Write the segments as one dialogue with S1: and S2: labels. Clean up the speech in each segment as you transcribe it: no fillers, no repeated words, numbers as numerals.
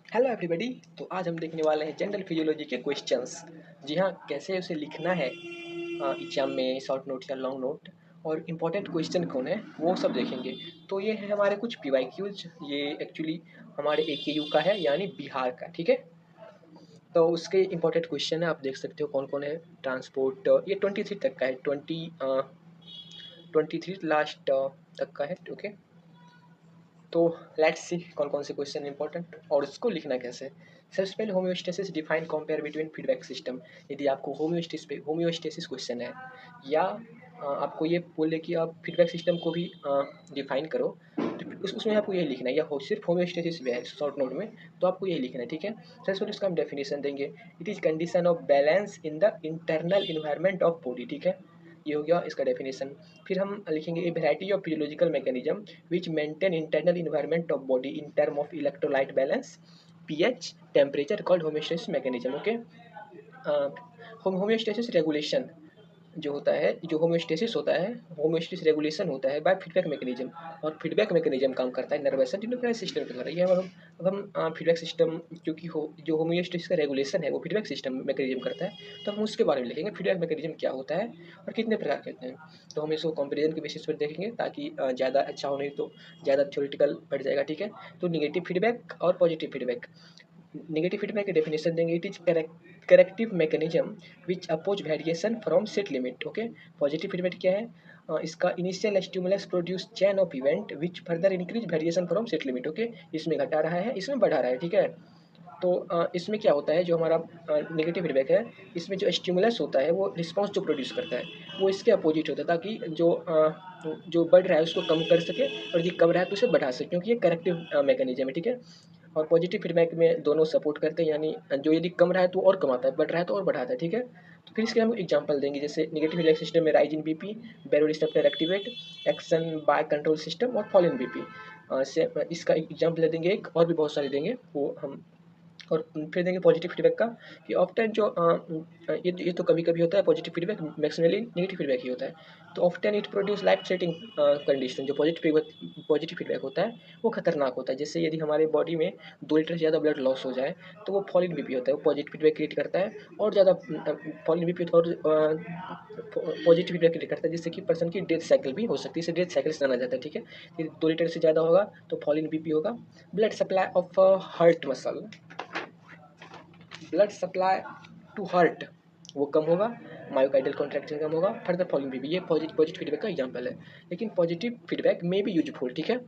S1: Hello everybody. तो आज हम देखने वाले हैं जनरल फिजियोलॉजी के क्वेश्चंस। जी हाँ, कैसे उसे लिखना है एग्जाम में, शॉर्ट नोट या लॉन्ग नोट, और इम्पोर्टेंट क्वेश्चन कौन है वो सब देखेंगे। तो ये है हमारे कुछ पीवाईक्यूज। ये एक्चुअली हमारे एकेयू का है, यानी बिहार का। ठीक है, तो उसके इम्पोर्टेंट क्वेश्चन है, आप देख सकते हो कौन कौन है। ट्रांसपोर्ट ये 23 तक का है, 23 लास्ट तक का है। ओके, तो लेट्स सी कौन कौन से क्वेश्चन इंपॉर्टेंट और उसको लिखना कैसे। सबसे पहले homeostasis define compare between feedback system. यदि आपको होम्योस्टेसिस क्वेश्चन है, या आपको ये बोले कि आप फीडबैक सिस्टम को भी डिफाइन करो, तो उसमें आपको यही लिखना है, या सिर्फ होम्योस्टेसिस भी है शॉर्ट नोट में, तो आपको यही लिखना है। ठीक है, सबसे पहले उसका हम डेफिनेशन देंगे। It is condition of balance in the internal environment of body. ठीक है, ये हो गया इसका डेफिनेशन। फिर हम लिखेंगे ए variety of physiological mechanism which maintain internal environment of body in term of electrolyte balance, pH, temperature called homeostasis mechanism. Okay, homeostasis regulation जो होता है, जो होम्योस्टेसिस होता है, होम्योस्टेसिस रेगुलेशन होता है बाय फीडबैक मैकेनिज्म। और फीडबैक मैकेनिज्म काम करता है नर्वस एंड इंडोक्राइन सिस्टम के द्वारा। ये अब हम फीडबैक सिस्टम, क्योंकि जो होम्योस्टेसिस का रेगुलेशन है वो फीडबैक सिस्टम मैकेनिज्म करता है, तो हम उसके बारे में लिखेंगे फीडबैक मैकेनिज्म क्या होता है और कितने प्रकार के होते हैं। तो हम इसको कंपेरिजन के बेसिस पर देखेंगे, ताकि ज़्यादा अच्छा हो, नहीं तो ज़्यादा थ्योरेटिकल बढ़ जाएगा। ठीक है, तो निगेटिव फीडबैक और पॉजिटिव फीडबैक। नेगेटिव फीडबैक की डेफिनेशन देंगे। It is corrective mechanism which oppose variation from set limit. Okay, positive feedback क्या है? इसका initial stimulus produce chain of event which further increase variation from set limit. Okay, इसमें घटा रहा है, इसमें बढ़ा रहा है। ठीक है, तो इसमें क्या होता है, जो हमारा नेगेटिव फीडबैक है, इसमें जो स्टिमुलस होता है वो रिस्पॉन्स जो प्रोड्यूस करता है वो इसके अपोजिट होता है, ताकि जो बढ़ रहा है उसको कम कर सके, और यदि कम रहा है तो उसे बढ़ा सके, क्योंकि ये करेक्टिव मैकेनिज्म है। ठीक है, और पॉजिटिव फीडबैक में दोनों सपोर्ट करते हैं, यानी जो यदि कम रहा है तो और कमाता है, बढ़ रहा है तो और बढ़ाता है। ठीक है, तो फिर इसके हम एग्जांपल देंगे, जैसे नेगेटिव फीडबैक सिस्टम में rise in BP, baroreceptor activate, action by control system और फॉल इन बीपी। से इसका एग्जांपल देंगे, एक और भी बहुत सारे देंगे वो हम। और फिर देंगे पॉजिटिव फीडबैक का, कि ऑफ्टन जो ये तो कभी कभी होता है positive feedback, maximally negative feedback ही होता है। तो often it produce life setting condition. जो पॉजिटिव फीडबैक होता है वो खतरनाक होता है, जैसे यदि हमारे बॉडी में 2 लीटर से ज़्यादा ब्लड लॉस हो जाए तो वो फॉल इन बीपी होता है, वो पॉजिटिव फीडबैक क्रिएट करता है। और ज़्यादा फॉल इन बीपी और पॉजिटिव फीडबैक क्रिएट करता है, जिससे कि पर्सन की डेथ साइकिल भी हो सकती है, इसे डेथ साइकिल से जाना जाता है। ठीक है, यदि 2 लीटर से ज़्यादा होगा तो फॉल इन बीपी होगा। Blood supply of heart muscle, blood supply to heart वो कम होगा, मायोकार्डियल कॉन्ट्रैक्शन कम होगा, फर्दर फॉलोइंग भी। ये पॉजिटिव फीडबैक का एग्जांपल है। लेकिन पॉजिटिव फीडबैक में भी यूजफुल। ठीक है,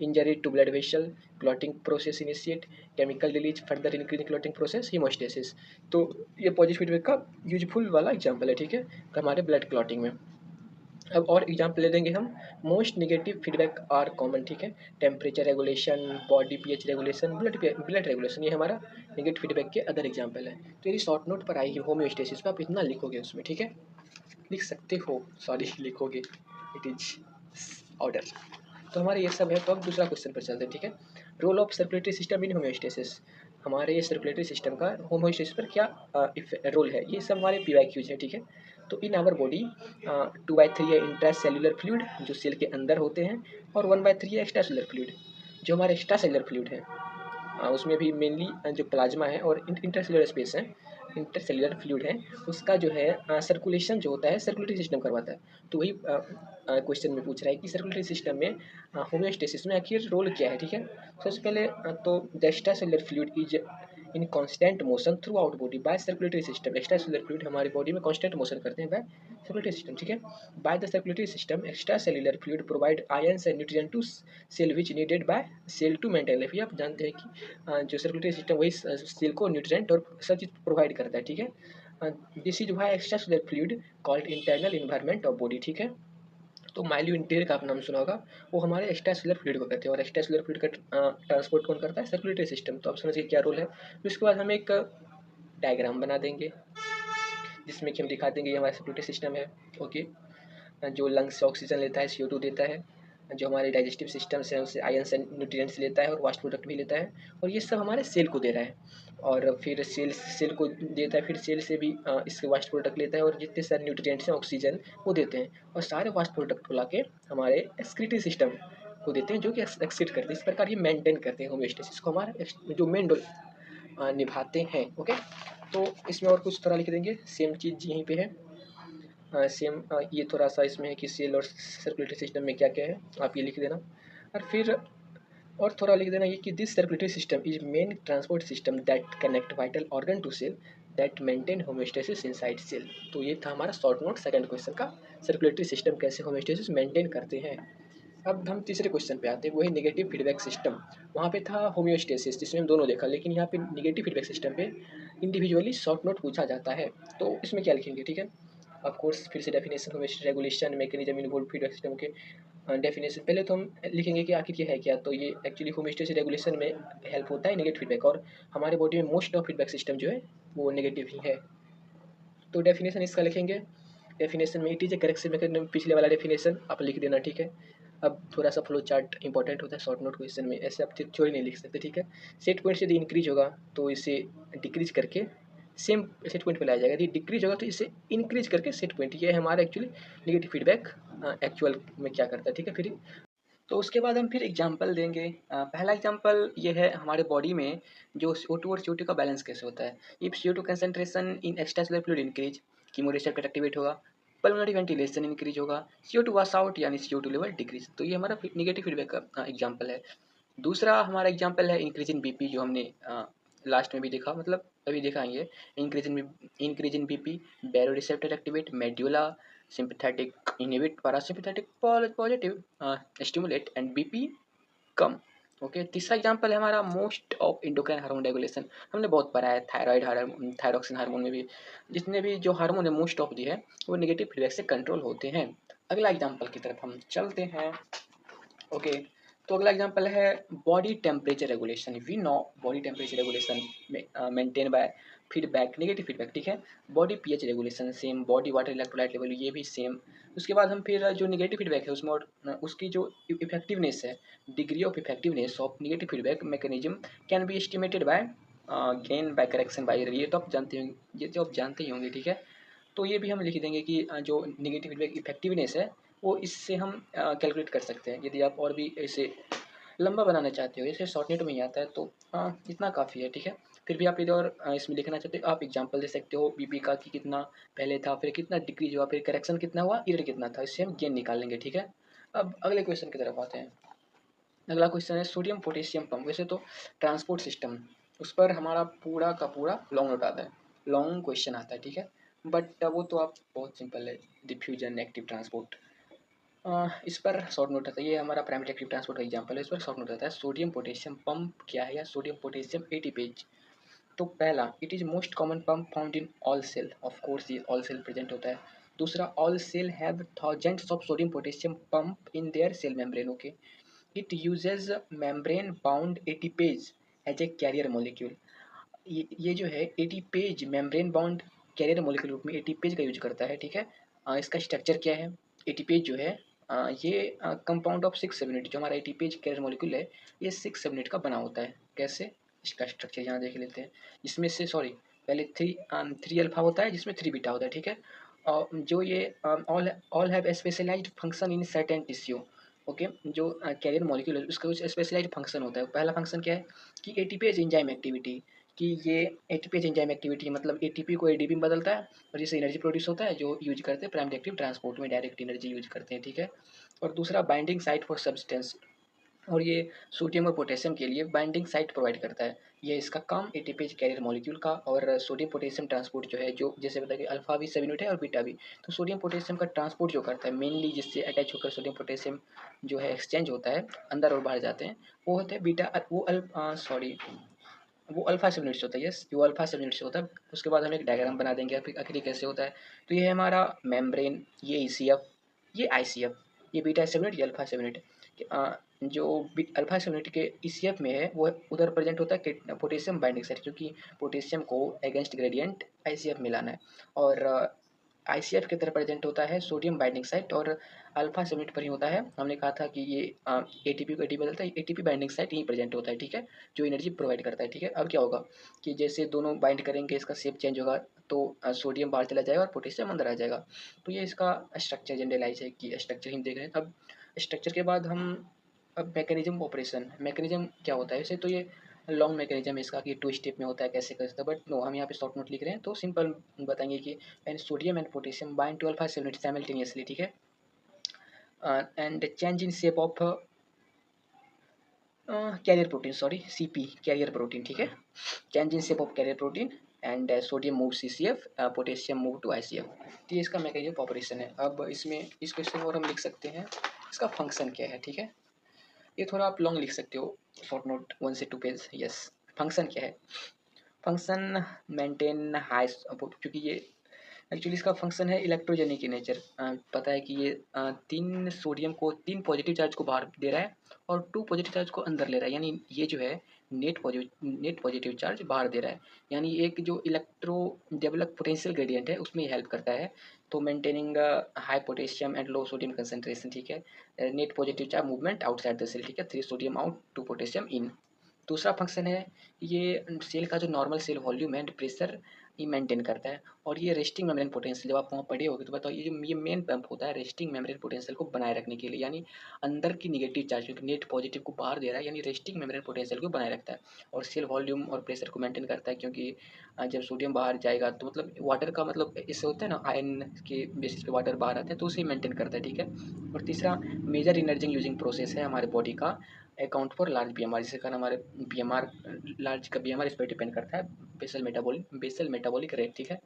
S1: injury to blood vessel, clotting process initiate, chemical release, further increase clotting process, haemostasis. तो ये पॉजिटिव फीडबैक का यूजफुल वाला एग्जांपल है। ठीक है, हमारे ब्लड क्लॉटिंग में। अब और एग्जाम्पल ले लेंगे हम। Most negative feedback are common. ठीक है, temperature regulation, body pH regulation, blood regulation, ये हमारा नेगेटिव फीडबैक के अदर एग्जाम्पल है। तो यदि शॉर्ट नोट पर आएगी होम्योस्टेसिस पे, आप इतना लिखोगे उसमें। ठीक है, लिख सकते हो, सॉरी लिखोगे, इट इज ऑर्डर। तो हमारे ये सब है। तो अब दूसरा क्वेश्चन पर चलते हैं। ठीक है, role of circulatory system in homeostasis. हमारे ये सर्कुलेटरी सिस्टम का होम्योस्टेसिस पर क्या रोल है, ये सब हमारे पीवाईक्यूज है। ठीक है, तो इन आवर बॉडी 2/3 है इंट्रा सेलुलर फ्लूइड, जो सेल के अंदर होते हैं, और 1/3 है एक्स्ट्रा सेलुलर फ्लूइड, जो हमारे एक्स्ट्रा सेलुलर फ्लूइड है। उसमें भी मेनली जो प्लाज्मा है और इंटरसेलुलर स्पेस है, इंटरसेलुलर फ्लूइड है, उसका जो है सर्कुलेशन जो होता है सर्कुलेटरी सिस्टम करवाता है। तो वही क्वेश्चन में पूछ रहा है कि सर्कुलेटरी सिस्टम में होम्योस्टेसिस में आखिर रोल क्या है। ठीक है, सबसे पहले तो the extracellular fluid is in constant motion throughout body by circulatory system. Extracellular fluid हमारी बॉडी में कांस्टेंट मोशन करते हैं बाय सर्कुलेटरी सिस्टम। ठीक है, by the circulatory system extracellular fluid provide ions and nutrient to cell which needed by cell to maintain life. ये आप जानते हैं कि जो सर्कुलेटरी सिस्टम वही सेल को न्यूट्रिएंट और सब चीज़ प्रोवाइड करता है। ठीक है, this is why extracellular fluid called internal environment of body. ठीक है, तो माइल्यू इंटीरियर का आप नाम सुना होगा, वो हमारे एक्स्ट्रा सेलुलर फ्लूइड को कहते हैं, और एक्स्ट्रा सेलुलर फ्लूइड का ट्रांसपोर्ट कौन करता है, सर्कुलेटरी सिस्टम। तो आप समझिए क्या रोल है। तो इसके बाद हम एक डायग्राम बना देंगे, जिसमें कि हम दिखा देंगे ये हमारा सर्कुलेटरी सिस्टम है। ओके, जो लंग्स से ऑक्सीजन लेता है, CO2 देता है, जो हमारे डाइजेस्टिव सिस्टम्स हैं उससे आयंस एंड न्यूट्रिएंट्स लेता है और वास्ट प्रोडक्ट भी लेता है, और ये सब हमारे सेल को दे रहा है। और फिर सेल को देता है, फिर सेल से भी इसके वास्ट प्रोडक्ट लेता है, और जितने सारे न्यूट्रिएंट्स हैं ऑक्सीजन वो देते हैं, और सारे वास्ट प्रोडक्ट को ला के हमारे एक्सक्रीटरी सिस्टम को देते हैं जो कि एक्सीड करते हैं। इस प्रकार ये मेंटेन करते हैं होम्योस्टेसिस को, हमारा जो मेन रोल निभाते हैं। ओके, तो इसमें और कुछ थोड़ा लिख देंगे, सेम चीज़ यहीं पे है। सेम ये थोड़ा सा इसमें है कि सेल और सर्कुलेटरी सिस्टम में क्या क्या है, आप ये लिख देना। और फिर और थोड़ा लिख देना ये कि this circulatory system is main transport system that connect vital organ to cell that maintain homeostasis inside cell. तो ये था हमारा शॉर्ट नोट सेकंड क्वेश्चन का, सर्कुलेटरी सिस्टम कैसे होम्योस्टेसिस मेंटेन करते हैं। अब हम तीसरे क्वेश्चन पे आते हैं, वही नेगेटिव फीडबैक सिस्टम। वहाँ पे था होम्योस्टेसिस जिसमें हम दोनों देखा, लेकिन यहाँ पे नेगेटिव फीडबैक सिस्टम पे इंडिविजुअली शॉर्ट नोट पूछा जाता है। तो इसमें क्या लिखेंगे, ठीक है। ऑफ कोर्स फिर से definition, homeostasis regulation mechanism involve feedback system के डेफिनेशन। पहले तो हम लिखेंगे कि आखिर ये है क्या। तो ये एक्चुअली होम्योस्टेसिस रेगुलेशन में हेल्प होता है नेगेटिव फीडबैक, और हमारे बॉडी में मोस्ट ऑफ फीडबैक सिस्टम जो है वो नेगेटिव ही है। तो डेफिनेशन इसका लिखेंगे, डेफिनेशन में it is a correction mechanism, पिछले वाला डेफिनेशन आप लिख देना, ठीक है। अब थोड़ा सा फ्लो चार्ट इंपॉर्टेंट होता है शॉर्ट नोट क्वेश्चन में, ऐसे आप थ्योरी नहीं लिख सकते, ठीक है। सेट पॉइंट से यदि इंक्रीज होगा तो इसे डिक्रीज करके सेम सेट पॉइंट पे लाया जाएगा, यदि डिक्रीज होगा तो इसे इंक्रीज करके सेट पॉइंट। ये है हमारा एक्चुअली नेगेटिव फीडबैक एक्चुअल में क्या करता है, ठीक है। फिर तो उसके बाद हम फिर एग्जाम्पल देंगे। पहला एग्जाम्पल ये है, हमारे बॉडी में जो CO2 और CO2 का बैलेंस कैसे होता है। If CO2 concentration in extracellular fluid increase, chemoreceptor activate होगा, पल्मोनरी वेंटिलेशन इंक्रीज होगा, CO2 वाश आउट यानी CO2 लेवल डिक्रीज। तो ये हमारा नेगेटिव फीडबैक का एग्जाम्पल है। दूसरा हमारा एग्जाम्पल है इंक्रीज इन बीपी, जो हमने लास्ट में भी देखा, मतलब अभी दिखाएंगे। Increase in BP, baroreceptor activate, medulla sympathetic inhibit parasympathetic positive stimulate and BP कम। ओके, तीसरा एग्जांपल है हमारा most of endocrine hormone regulation. हमने बहुत पढ़ा है थायराइड हार्मोन, थायरोक्सिन हार्मोन में भी जितने भी जो हार्मोन है मोस्ट ऑफ दी है वो नेगेटिव फीडबैक से कंट्रोल होते हैं। अगला एग्जांपल की तरफ हम चलते हैं। ओके, तो अगला एग्जांपल है body temperature regulation. We know body temperature regulation maintain by feedback, negative feedback, ठीक है। Body pH regulation same, body water electrolyte level ये भी सेम। उसके बाद हम फिर जो नेगेटिव फीडबैक है उसमें और उसकी जो इफेक्टिवनेस है, degree of effectiveness of negative feedback mechanism can be estimated by gain by correction by, ये तो आप जानते होंगे, ये तो आप जानते ही होंगे, ठीक है। तो ये भी हम लिख देंगे कि जो नेगेटिव फीडबैक इफेक्टिवनेस है वो इससे हम कैलकुलेट कर सकते हैं। यदि आप और भी इसे लंबा बनाना चाहते हो, जैसे शॉर्ट नोट में ही आता है, तो इतना काफ़ी है, ठीक है। फिर भी आप यदि और इसमें लिखना चाहते हो आप एग्जांपल दे सकते हो बीपी का कि कितना पहले था, फिर कितना डिक्रीज हुआ, फिर करेक्शन कितना हुआ, एरर कितना था, इससे हम गेन निकाल लेंगे, ठीक है। अब अगले क्वेश्चन की तरफ आते हैं। अगला क्वेश्चन है सोडियम पोटेशियम पंप। वैसे तो ट्रांसपोर्ट सिस्टम उस पर हमारा पूरा का पूरा लॉन्ग नोट आता है, लॉन्ग क्वेश्चन आता है, ठीक है। बट वो तो आप बहुत सिंपल है, डिफ्यूजन एक्टिव ट्रांसपोर्ट। इस पर शॉर्ट नोट आता है, ये हमारा प्राइमरी एक्टिव ट्रांसपोर्ट का एग्जांपल है। इस पर शॉर्ट नोट आता है सोडियम पोटेशियम पंप क्या है, या सोडियम पोटेशियम एटीपेज। तो पहला, it is most common pump found in all cell, of course ये ऑल सेल प्रेजेंट होता है। दूसरा, all cell have thousands of sodium potassium pump in their cell membrane. Okay, it uses membrane bound ATPase as a carrier molecule. ये जो है ATPase membrane bound carrier molecule रूप में ATPase का use करता है, ठीक है। इसका स्ट्रक्चर क्या है, एटीपेज जो है ये कंपाउंड ऑफ 6 7 जो हमारा एटीपेज कैरियर मोलिक्यूल है ये 6 7 का बना होता है। कैसे, इसका स्ट्रक्चर यहाँ देख लेते हैं। इसमें से सॉरी, पहले थ्री अल्फा होता है जिसमें 3 बीटा होता है, ठीक है। और जो ये all have specialised function in certain tissue. Okay, जो कैरियर मॉलिक्यूल है उसका कुछ स्पेशलाइज्ड फंक्शन होता है। पहला फंक्शन क्या है कि एटीपेज एंजाइम एक्टिविटी, कि ये एटीपेज एंजाइम एक्टिविटी मतलब एटीपी को एडीपी में बदलता है और जिससे एनर्जी प्रोड्यूस होता है, जो यूज करते हैं प्राइमरी एक्टिव ट्रांसपोर्ट में, डायरेक्ट एनर्जी यूज करते हैं, ठीक है। और दूसरा बाइंडिंग साइट फॉर सब्सटेंस, और ये सोडियम और पोटेशियम के लिए बाइंडिंग साइट प्रोवाइड करता है। ये इसका काम एटीपेज कैरियर मॉलिक्यूल का। और सोडियम पोटेशियम ट्रांसपोर्ट जो है, जो जैसे बताया कि अल्फा भी 7 यूनिट है और बीटा भी, तो सोडियम पोटेशियम का ट्रांसपोर्ट जो करता है मेनली, जिससे अटैच होकर सोडियम पोटेशियम जो है एक्सचेंज होता है, अंदर और बाहर जाते हैं, वो होते हैं बीटा, वो अल्फा 7 यूनिट से होता है। यस, वो अल्फा 7 यूनिट से होता है। उसके बाद हम एक डायग्राम बना देंगे आखिर कैसे होता है। तो ये है हमारा मेम्ब्रेन, ये ईसीएफ, ये आईसीएफ, ये बीटा 7 यूनिट, ये अल्फा 7 यूनिट। जो अल्फा 7 यूनिट के ईसीएफ में है वो उधर प्रेजेंट होता है पोटेशियम बाइंडिंग साइट, क्योंकि पोटेशियम को अगेंस्ट ग्रेडियंट आईसीएफ मिलाना है। और आईसीएफ की तरह प्रेजेंट होता है सोडियम बाइंडिंग साइट, और अल्फा 7 यूनिट पर ही होता है। हमने कहा था कि ये एटीपी को एटीपी बदलता है, एटीपी बाइंडिंग साइट यहीं प्रेजेंट होता है, ठीक है, जो एनर्जी प्रोवाइड करता है, ठीक है। अब क्या होगा कि जैसे दोनों बाइंड करेंगे इसका शेप चेंज होगा, तो सोडियम बाहर चला जाएगा और पोटेशियम अंदर आ जाएगा। तो ये इसका स्ट्रक्चर जनरलाइज है कि स्ट्रक्चर हम देख रहे हैं। अब स्ट्रक्चर के बाद हम अब मैकेनिज्म ऑपरेशन, मैकेनिज्म क्या होता है वैसे तो ये लॉन्ग मैकेनिज्म है इसका कि 2 स्टेप में होता है कैसे कैसे, बट नो हम यहाँ पे शॉर्ट नोट लिख रहे हैं तो सिंपल बताएंगे कि and sodium and potassium bind to alpha 7 simultaneously, ठीक है, and change in shape of carrier protein, sorry CP carrier protein, ठीक है, change in shape of carrier protein and sodium move CCF, potassium move to ICF. तो ये इसका mechanism operation है। अब इसमें इस क्वेश्चन को और हम लिख सकते हैं इसका फंक्शन क्या है, ठीक है, ये थोड़ा आप लॉन्ग लिख सकते हो, शॉर्ट नोट 1 से 2 पेज, यस। फंक्शन क्या है, फंक्शन मेंटेन हाई, क्योंकि ये एक्चुअली इसका फंक्शन है इलेक्ट्रोजेनिक इन नेचर। पता है कि ये 3 सोडियम को 3 पॉजिटिव चार्ज को बाहर दे रहा है और 2 पॉजिटिव चार्ज को अंदर ले रहा है, यानी ये जो है नेट पॉजिटिव चार्ज बाहर दे रहा है, यानी एक जो इलेक्ट्रो डेवलप पोटेंशियल ग्रेडियंट है उसमें हेल्प करता है। तो maintaining high potassium and low sodium concentration, ठीक है, net positive charge movement outside the cell, ठीक है, 3 सोडियम आउट 2 पोटेशियम इन। दूसरा फंक्शन है ये सेल का जो normal cell volume and pressure ये मेंटेन करता है। और ये रेस्टिंग मेम्ब्रेन पोटेंशियल, जब आप वहाँ पढ़े होगे तो बताओ, ये मेन पंप होता है रेस्टिंग मेम्ब्रेन पोटेंशियल को बनाए रखने के लिए, यानी अंदर की निगेटिव चार्ज क्योंकि नेट पॉजिटिव को बाहर दे रहा है, यानी रेस्टिंग मेम्ब्रेन पोटेंशियल को बनाए रखता है। और सेल वॉल्यूम और प्रेशर को मेंटेन करता है, क्योंकि जब सोडियम बाहर जाएगा तो मतलब वाटर का मतलब इससे होता है ना, आयन के बेसिस पे वाटर बाहर आता है तो उसे मेंटेन करता है, ठीक है। और तीसरा मेजर एनर्जी यूजिंग प्रोसेस है हमारे बॉडी का, अकाउंट फॉर लार्ज बीएमआर, जिसके कारण हमारे बीएमआर लार्ज का बीएमआर इस पर डिपेंड करता है, बेसल मेटाबॉलिक रेट, ठीक है।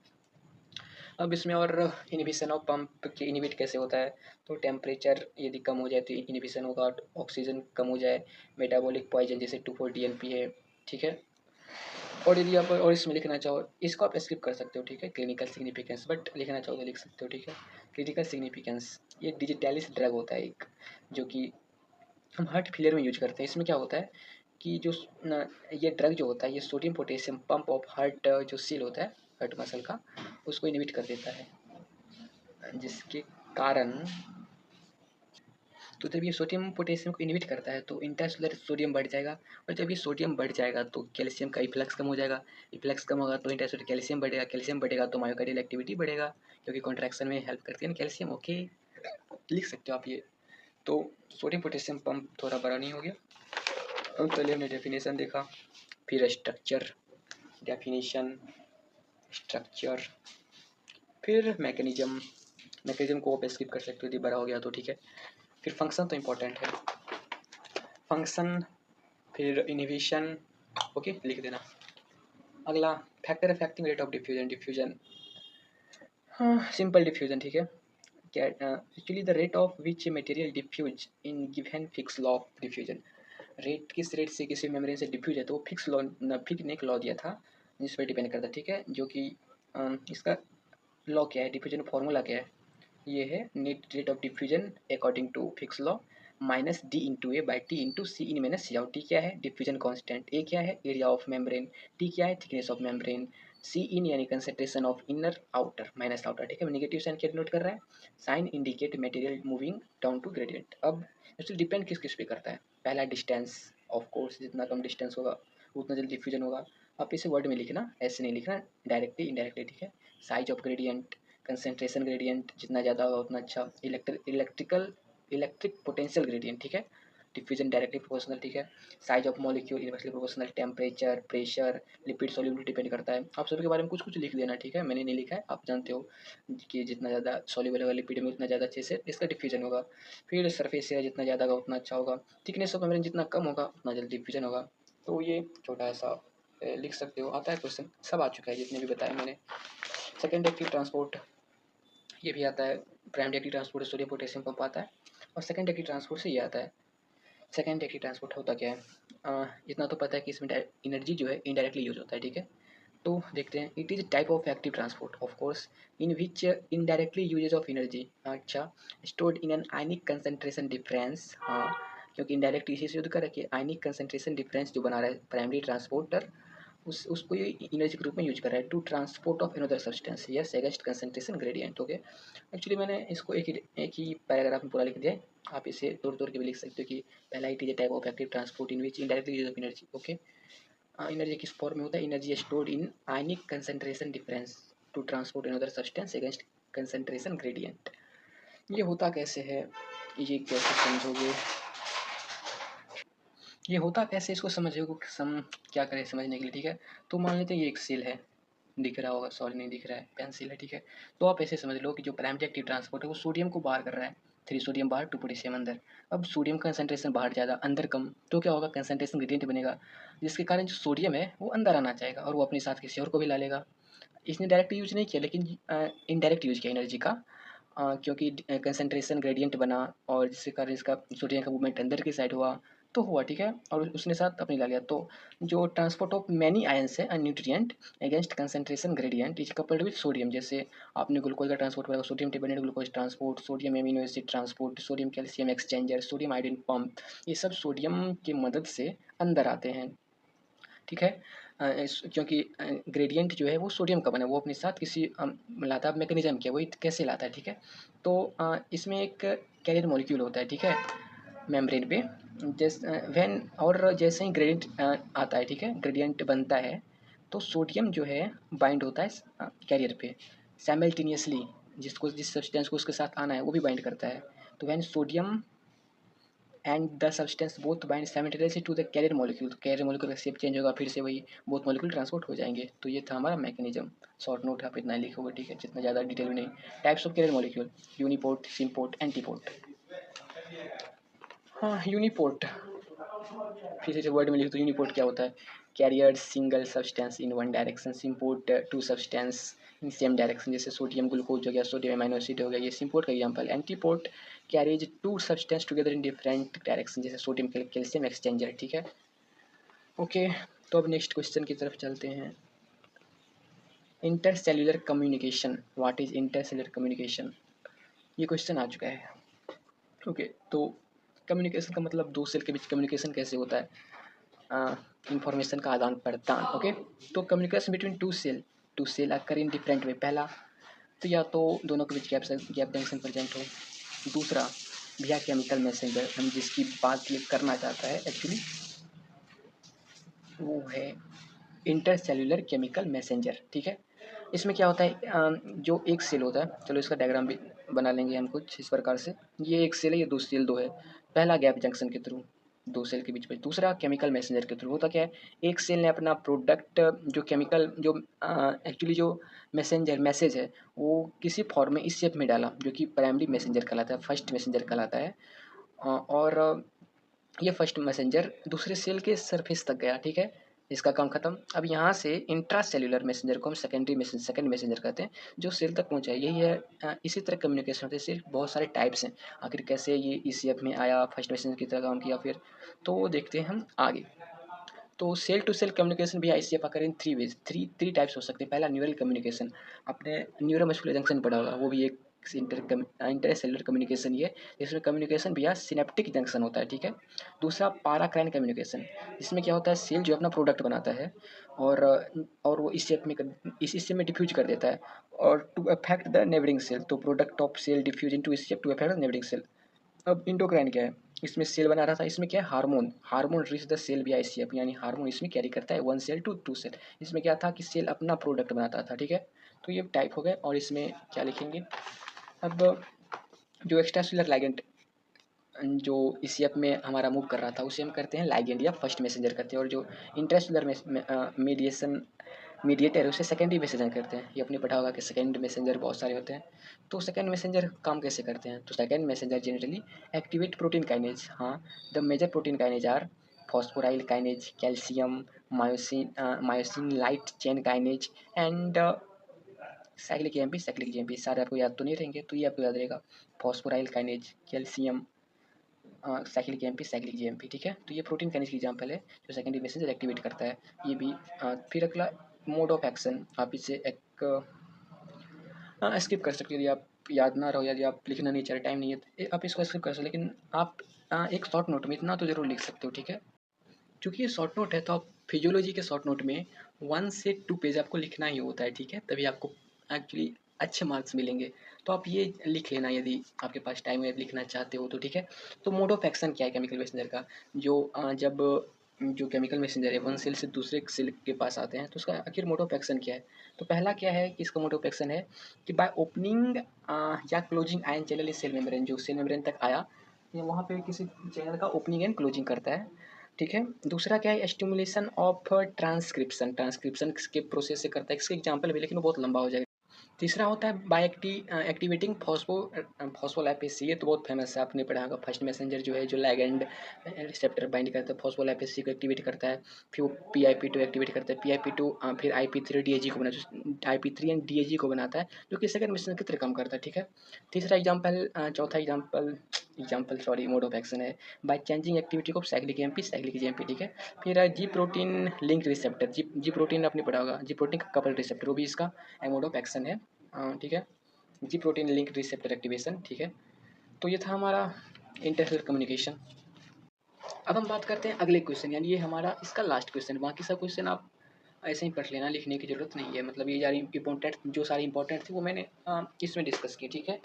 S1: अब इसमें और इनहिबिशन ऑफ पंप के इनहिबिट कैसे होता है, तो टेम्परेचर यदि कम हो जाए तो इनहिबिशन होगा, ऑक्सीजन कम हो जाए, मेटाबॉलिक पॉइजन जैसे 2,4-DNP है, ठीक है। और यदि आप और इसमें लिखना चाहो इसको आप स्किप कर सकते हो, ठीक है, क्लिनिकल सिग्निफिकेंस, बट लिखना चाहो तो लिख सकते हो, ठीक है। क्रिटिकल सिग्निफिकेंस ये डिजिटैलिस ड्रग होता है एक, जो कि हम हार्ट फेलियर में यूज करते हैं। इसमें क्या होता है कि जो ये ड्रग जो होता है ये sodium potassium pump of heart जो सील होता है हार्ट मसल का उसको इनहिबिट कर देता है, जिसके कारण तो जब ये सोडियम पोटेशियम को इनहिबिट करता है तो इंट्रासेलुलर सोडियम बढ़ जाएगा, और जब ये सोडियम बढ़ जाएगा तो कैल्शियम का इफ्लक्स कम हो जाएगा, इफ्लक्स कम होगा तो इंट्रासेलुलर कैल्शियम बढ़ेगा, कैल्शियम बढ़ेगा तो मायोकार्डियल एक्टिविटी बढ़ेगा, क्योंकि कॉन्ट्रैक्शन में हेल्प करती है ना कैल्शियम, ओके, लिख सकते हो आप ये। तो सोडियम पोटेशियम पंप थोड़ा बड़ा नहीं हो गया। अब पहले हमने डेफिनेशन देखा, फिर स्ट्रक्चर, डेफिनेशन, स्ट्रक्चर, फिर मैकेनिज्म, मैकेनिज्म को आप स्किप कर सकते हो यदि बड़ा हो गया तो, ठीक है। फिर फंक्शन तो इम्पोर्टेंट है, फंक्शन, फिर इनहिबिशन, ओके लिख देना। अगला factor affecting rate of diffusion, diffusion, हाँ सिंपल डिफ्यूजन, ठीक है, क्या actually the rate of which material diffuse in given Fick's law of diffusion, rate किस रेट से किसी मेम्ब्रेन से डिफ्यूज है तो वो फिक्स लॉ, फिक्स ने एक लॉ दिया था जिस पर डिपेंड करता है, ठीक है, जो कि इसका लॉ क्या है, डिफ्यूजन फॉर्मूला क्या है, ये है net rate of diffusion according to Fick's law minus D into A by T into C in minus C out. T क्या है डिफ्यूजन कांस्टेंट, ए क्या है एरिया ऑफ मेम्ब्रेन, टी क्या है thickness of membrane, C in यानी concentration of inner outer minus outer, ठीक है, negative sign क्या डिनोट कर रहा है, sign indicate material moving down to gradient. अब एक्चुअली डिपेंड किस किस पे करता है, पहला डिस्टेंस, ऑफ कोर्स जितना कम डिस्टेंस होगा उतना जल्दी डिफ्यूजन होगा, आप इसे वर्ड में लिखना ऐसे नहीं लिखना, डायरेक्टली इनडायरेक्टली, ठीक है। Size of gradient, concentration gradient जितना ज़्यादा होगा उतना अच्छा, इलेक्ट्रिक पोटेंशियल ग्रेडियंट, ठीक है, डिफ्यूजन डायरेक्टली प्रोपोर्शनल, ठीक है, size of molecule inversely proportional, temperature, pressure, lipid solubility depend करता है। आप सभी के बारे में कुछ कुछ लिख देना, ठीक है, मैंने नहीं लिखा है, आप जानते हो कि जितना ज़्यादा सॉल्युबल होगा लिपिड में उतना ज़्यादा अच्छे से इसका डिफ्यूजन होगा। फिर सरफेस एरिया जितना ज़्यादा होगा उतना अच्छा होगा, थिकनेस ऑफ मेम्ब्रेन जितना कम होगा उतना जल्दी डिफ्यूजन होगा। तो ये छोटा सा लिख सकते हो, आता है क्वेश्चन, सब आ चुका है जितने भी बताए मैंने। सेकेंड एक्टिव ट्रांसपोर्ट ये भी आता है, primary active transport sodium potassium pump आता है, और सेकेंड एक्टिव ट्रांसपोर्ट से ये आता है। सेकेंड एक्टिव ट्रांसपोर्ट होता क्या है, इतना तो पता है कि इसमें एनर्जी जो है इनडायरेक्टली यूज होता है, ठीक है। तो देखते हैं, it is type of active transport of course in which indirectly uses of energy, अच्छा, stored in an ionic concentration difference, हाँ, क्योंकि इनडायरेक्ट इसी से युद्ध कर रखिए, आयनिक कंसंट्रेशन डिफरेंस जो बना रहा है प्राइमरी ट्रांसपोर्टर उसको ये एनर्जी के रूप में यूज कर रहा है to transport of another substance, yes against concentration gradient, okay. Actually मैंने इसको एक ही पैराग्राफ में पूरा लिख दिया है, आप इसे तोड़ तोड़ के भी लिख सकते हो कि पहला it is type of active transport in which indirectly use of energy, okay. Energy किस फॉर्म में होता है, energy stored in ionic concentration difference to transport another substance against concentration gradient. ये होता कैसे है, ये कैसे समझोगे, ये होता कैसे, इसको समझिए को क्या करें समझने के लिए, ठीक है। तो मान लेते हैं ये एक सेल है, दिख रहा होगा, सॉरी नहीं दिख रहा है, पेंसिल है, ठीक है। तो आप ऐसे समझ लो कि जो प्राइमरी एक्टिव ट्रांसपोर्ट है वो सोडियम को बाहर कर रहा है, 3 सोडियम बाहर 2 पोटेशियम अंदर। अब सोडियम कंसंट्रेशन बाहर ज़्यादा अंदर कम, तो क्या होगा, कंसंट्रेशन ग्रेडियंट बनेगा, जिसके कारण जो सोडियम है वो अंदर आना चाहेगा और वो अपने साथ किसी और को भी ला लेगा। इसने डायरेक्ट यूज नहीं किया, लेकिन इनडायरेक्ट यूज किया एनर्जी का, क्योंकि कंसंट्रेशन ग्रेडियंट बना और जिसके कारण इसका सोडियम का मूवमेंट अंदर की साइड हुआ, तो हुआ, ठीक है, और उसने साथ अपनी ला लिया। तो जो transport of many ions is a nutrient against concentration gradient is coupled with sodium, जैसे आपने ग्लूकोज का ट्रांसपोर्ट पढ़ा, सोडियम टिबेनेट glucose transport, sodium amino acid transport, sodium calcium exchanger, sodium iodine pump, ये सब सोडियम की मदद से अंदर आते हैं, ठीक है। क्योंकि ग्रेडियंट जो है वो सोडियम का बना है, वो अपने साथ किसी लाता है, मैकेनिज्म क्या वही कैसे लाता है, ठीक है। तो इसमें एक कैरियर मॉलिक्यूल होता है, ठीक है, मेम्ब्रेन पे, व्हेन, और जैसे ही ग्रेडियंट आता है, ठीक है, ग्रेडियंट बनता है, तो सोडियम जो है बाइंड होता है कैरियर पे साइमल्टेनियसली, जिस सब्सटेंस को उसके साथ आना है वो भी बाइंड करता है। तो when sodium and the substance both bind simultaneously to the carrier molecule, carrier molecule का शेप चेंज होगा, फिर से वही बोथ मॉलिक्यूल ट्रांसपोर्ट हो जाएंगे। तो ये था हमारा मैकेनिज्म, शॉर्ट नोट आप इतना लिखोगे, ठीक है, जितना ज़्यादा डिटेल में नहीं। Types of carrier molecule, uniport, symport, antiport. हाँ, यूनिपोर्ट, फिर से वर्ड में लिखो तो यूनिपोर्ट क्या होता है, carrier single substance in one direction, symport two substance in same direction, जैसे सोडियम ग्लूकोज हो गया, सोडियम अमाइनो एसिड हो गया, ये सिम्पोर्ट का example. Antiport carries to substance together in different direction, जैसे सोडियम कैल्शियम एक्सचेंजर, ठीक है। ओके, तो अब नेक्स्ट क्वेश्चन की तरफ चलते हैं। Intercellular communication, what is intercellular communication, ये क्वेश्चन आ चुका है। ओके, तो कम्युनिकेशन का मतलब दो सेल के बीच कम्युनिकेशन कैसे होता है, इंफॉर्मेशन का आदान प्रदान। ओके, तो communication between two cell occur in different way. पहला तो या तो दोनों के बीच गैप जंक्शन प्रेजेंट हो, दूसरा भैया केमिकल मैसेंजर, हम जिसकी बात ये करना चाहता है एक्चुअली वो है इंटरसेल्युलर केमिकल मैसेंजर, ठीक है। इसमें क्या होता है, जो एक सेल होता है, चलो इसका डायग्राम भी बना लेंगे हम कुछ इस प्रकार से। ये एक सेल है, ये दो सेल दो है। पहला गैप जंक्शन के थ्रू दो सेल के बीच में, दूसरा केमिकल मैसेंजर के थ्रू। होता क्या है, एक सेल ने अपना प्रोडक्ट जो केमिकल जो एक्चुअली जो मैसेज है वो किसी फॉर्म में इस शेप में डाला, जो कि प्राइमरी मैसेंजर कहलाता है, फर्स्ट मैसेंजर कहलाता है। और ये फर्स्ट मैसेंजर दूसरे सेल के सरफेस तक गया, ठीक है, इसका काम खत्म। अब यहाँ से इंट्रा सेल्यूलर मैसेंजर को हम सेकंड मैसेंजर कहते हैं, जो सेल तक पहुँचा है, यही है। इसी तरह कम्युनिकेशन होते हैं, सिर्फ बहुत सारे टाइप्स हैं। आखिर कैसे ये ECF में आया, फर्स्ट मैसेंजर की तरह काम किया, फिर तो वो देखते हैं हम आगे। तो सेल टू सेल कम्युनिकेशन भी ICF आकर in three ways, three types हो सकते हैं। पहला न्यूरल कम्युनिकेशन, आपने न्यूरोमस्कुलर जंक्शन पढ़ा होगा, वो भी एक इंटर सेलुलर कम्युनिकेशन ये, इसमें कम्युनिकेशन भैया सिनेप्टिक जंक्शन होता है, ठीक है। दूसरा पैराक्राइन कम्युनिकेशन, इसमें क्या होता है, सेल जो अपना प्रोडक्ट बनाता है और वो इस शेप में इस शेप में डिफ्यूज कर देता है और to affect the neighbouring cell, तो product of cell diffuse into इस shape to affect the neighbouring cell. अब इंडोक्राइन क्या है, इसमें सेल बना रहा था, इसमें क्या है, hormone reach the cell by ICF, यानी हार्मोन इसमें कैरी करता है one cell to to cell. इसमें क्या था कि सेल अपना प्रोडक्ट बनाता था, ठीक है। तो ये टाइप हो गए, और इसमें क्या लिखेंगे अब, जो एक्स्ट्रा सेलुलर लाइगेंड जो ECF में हमारा मूव कर रहा था उसे हम करते हैं लाइगेंड या फर्स्ट मैसेंजर करते हैं, और जो इंट्रासेलुलर मीडिएटर है उसे सेकेंडरी मैसेंजर करते हैं। ये अपने पढ़ा होगा कि सेकेंड मैसेंजर बहुत सारे होते हैं। तो सेकेंड मैसेंजर काम कैसे करते हैं, तो second messenger generally activate protein kinase. हाँ, the major protein kinase are phosphoryl kinase, calcium, myosin light chain kinase and cyclic AMP. सारे आपको याद तो नहीं रहेंगे, तो ये आपको याद रहेगा, phosphoryl kinase, calcium, cyclic GMP, ठीक है। तो ये प्रोटीन काइनेज की एग्जांपल है जो सेकेंडरी मैसेंजर एक्टिवेट करता है। ये भी फिर अगला मोड ऑफ एक्शन, आप इसे एक स्किप कर सकते हो, यदि आप याद ना रहो, यदि आप लिखना नहीं चाह रहे, टाइम नहीं है, तो आप इसको स्किप कर सकते हो, लेकिन आप एक शॉर्ट नोट में इतना तो ज़रूर लिख सकते हो, ठीक है। चूँकि ये शॉर्ट नोट है तो आप फिजियोलॉजी के शॉर्ट नोट में 1 से 2 पेज आपको लिखना ही होता है, ठीक है, तभी आपको एक्चुअली अच्छे मार्क्स मिलेंगे। तो आप ये लिख लेना यदि आपके पास टाइम है, लिखना चाहते हो तो, ठीक है। तो मोड ऑफ एक्शन क्या है केमिकल मैसेंजर का, जो जब जो केमिकल मैसेंजर है वन सेल से दूसरे सेल के पास आते हैं, तो उसका आखिर मोड ऑफ एक्शन क्या है। तो पहला क्या है कि इसका मोड ऑफ एक्शन है कि बाय ओपनिंग या क्लोजिंग आयन चैनल इस सेल मेम्ब्रेन, जो सेल मेम्ब्रेन तक आया, या वहाँ पे किसी चैनल का ओपनिंग एंड क्लोजिंग करता है, ठीक है। दूसरा क्या है, स्टिमुलेशन ऑफ ट्रांसक्रिप्शन, ट्रांसक्रिप्शन के प्रोसेस से करता है, इसके एग्जाम्पल भी लेकिन वो बहुत लंबा हो जाएगा। तीसरा होता है बाय एक्टिवेटिंग फॉस्फोलाइपेज, ये तो बहुत फेमस है, आपने पढ़ा होगा। फर्स्ट मैसेंजर जो है, जो लैगेंड रिसेप्टर बाइंड करता है फॉस्फोलाइपेज सी को एक्टिवेट करता है, फिर वो PIP2 एक्टिवेट करता है, PIP2 फिर IP3 DAG को बनाता है, IP3 एंड DAG को बनाता है, जो कि सेकंड मैसेंजर की तरह काम करता है। ठीक है। तीसरा एग्जाम्पल, चौथा example sorry mode of action है by changing activity of cyclic AMP cyclic GMP। ठीक है। फिर G protein link receptor, G protein आपने पढ़ा होगा, जी प्रोटीन कपल रिसेप्टर, वो भी इसका मोड ऑफ एक्शन है। ठीक है। जी प्रोटीन लिंक रिसेप्टर एक्टिवेशन। ठीक है। तो ये था हमारा इंटरसेलुलर कम्युनिकेशन। अब हम बात करते हैं अगले क्वेश्चन, यानी ये हमारा इसका लास्ट क्वेश्चन। बाकी सब क्वेश्चन आप ऐसे ही पढ़ लेना, लिखने की जरूरत नहीं है। मतलब ये सारी इंपॉर्टेंट, जो सारी इंपॉर्टेंट थी वो मैंने इसमें डिस्कस की। ठीक है।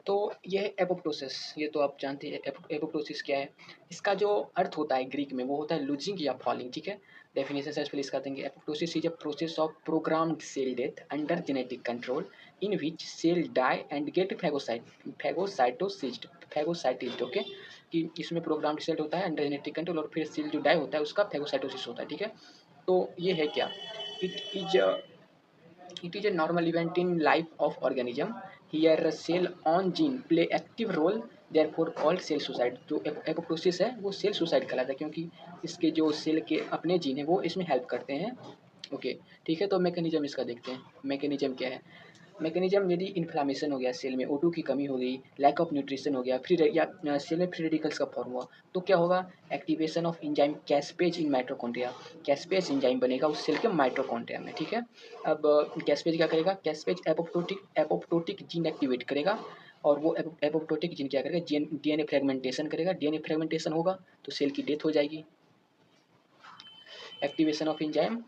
S1: तो ये है एपोप्टोसिस, ये तो आप जानते हैं एपोप्टोसिस क्या है। इसका जो अर्थ होता है ग्रीक में, वो होता है लूजिंग या फॉलिंग। ठीक है। डेफिनेशन से पहले इसका देंगे, apoptosis is a process of programmed cell death under genetic control in which cell die and get phagocytosised phagocytized. Okay, कि इसमें प्रोग्राम्ड सेल होता है अंडर जेनेटिक कंट्रोल, और फिर सेल जो डाई होता है उसका फैगोसाइटोसिस होता है। ठीक है। तो ये है क्या, it is it is a normal event in life of organism. Here cell on gene play active role, therefore called cell suicide। जो एपोप्टोसिस है वो सेल सुसाइड कहलाता है, क्योंकि इसके जो सेल के अपने जीन है वो इसमें हेल्प करते हैं। ओके। ठीक है। तो मैकेनिज्म इसका देखते हैं, मैकेनिज्म क्या है। मैकेनिज्म, यदि इन्फ्लामेशन हो गया सेल में, O2 की कमी हो गई, लैक ऑफ न्यूट्रिशन हो गया, फ्री या सेल में फ्री रेडिकल्स का फॉर्म हुआ, तो क्या होगा, activation of enzyme caspase in mitochondria, caspase enzyme बनेगा उस सेल के माइटोकॉन्ड्रिया में। ठीक है। अब कैस्पेज क्या करेगा, कैस्पेज एपोप्टोटिक जीन एक्टिवेट करेगा, और वो एपोप्टोटिक जीन क्या करेगा, DNA फ्रेगमेंटेशन करेगा, DNA फ्रेगमेंटेशन होगा तो सेल की डेथ हो जाएगी। Activation of enzyme,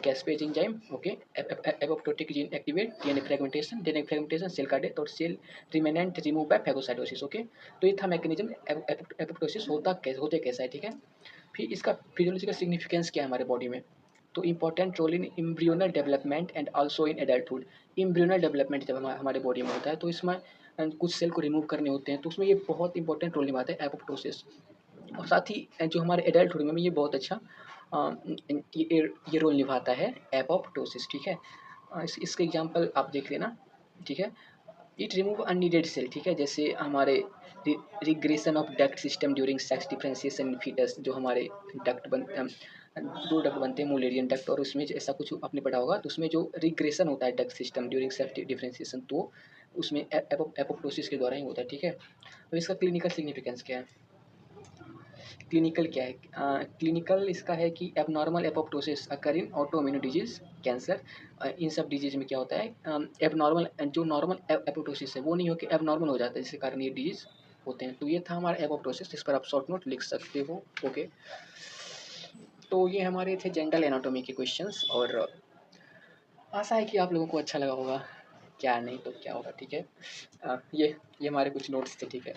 S1: caspase enzyme, okay, apoptotic gene activate, DNA fragmentation, cell का डेथ, और cell remnant remove by phagocytosis. Okay. तो ये था मैकेनिज्म एपोप्टोसिस होते कैसा है। ठीक है। फिर इसका फिजियोलॉजिकल सिग्निफिकेंस क्या है हमारे बॉडी में, तो important role in embryonal development and also in adulthood. Embryonal development जब हमारे बॉडी में होता है तो इसमें कुछ सेल को रिमूव करने होते हैं, तो उसमें ये बहुत इंपॉर्टेंट रोल निभाता है एपोप्टोसिस। और साथ ही जो हमारे एडल्टहुड में ये बहुत अच्छा ये रोल निभाता है एपोप्टोसिस। ठीक है। इसके एग्जांपल आप देख लेना। ठीक है। It remove unneeded cell. ठीक है। जैसे हमारे regression of duct system during sex differentiation in foetus, जो हमारे डक्ट दो डक्ट बनते हैं, मुलेरियन डक्ट, और उसमें ऐसा कुछ आपने पढ़ा होगा, तो उसमें जो रिग्रेशन होता है duct system during sex differentiation, तो उसमें एपोप्टोसिस के द्वारा ही होता है। ठीक है। तो इसका क्लिनिकल सिग्निफिकेंस क्या है, क्लिनिकल क्या है, क्लिनिकल इसका है कि एबनॉर्मल एपोप्टोसिस अकर इन ऑटोइम्यून डिजीज, कैंसर, इन सब डिजीज में क्या होता है, एबनॉर्मल जो नॉर्मल एपोप्टोसिस है वो नहीं होकर एबनॉर्मल हो जाता है, जिसके कारण ये डिजीज होते हैं। तो ये था हमारा एपोप्टोसिस, इस पर आप शॉर्ट नोट लिख सकते हो। ओके। तो ये हमारे थे जनरल एनाटॉमी के क्वेश्चंस, और आशा है कि आप लोगों को अच्छा लगा होगा, क्या नहीं तो क्या होगा। ठीक है। ये हमारे कुछ नोट्स थे। ठीक है।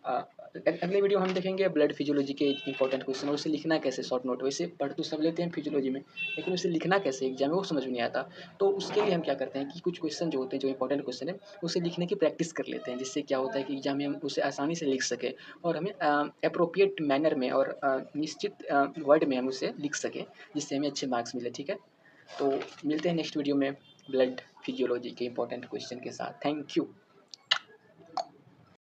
S1: अगले वीडियो हम देखेंगे ब्लड फिजियोलॉजी के इंपॉर्टेंट क्वेश्चन, और उसे लिखना कैसे शॉर्ट नोट। वैसे पढ़ तो सब लेते हैं फिजियोलॉजी में, लेकिन उसे लिखना कैसे एग्जाम में वो समझ में नहीं आता। तो उसके लिए हम क्या करते हैं कि कुछ क्वेश्चन जो होते हैं, जो इंपॉर्टेंट क्वेश्चन है, उसे लिखने की प्रैक्टिस कर लेते हैं, जिससे क्या होता है कि एग्जाम में हम उसे आसानी से लिख सकें, और हमें अप्रोप्रिएट मैनर में और निश्चित वर्ड में हम उसे लिख सकें, जिससे हमें अच्छे मार्क्स मिले। ठीक है। तो मिलते हैं नेक्स्ट वीडियो में ब्लड फिजियोलॉजी के इंपॉर्टेंट क्वेश्चन के साथ। Thank you.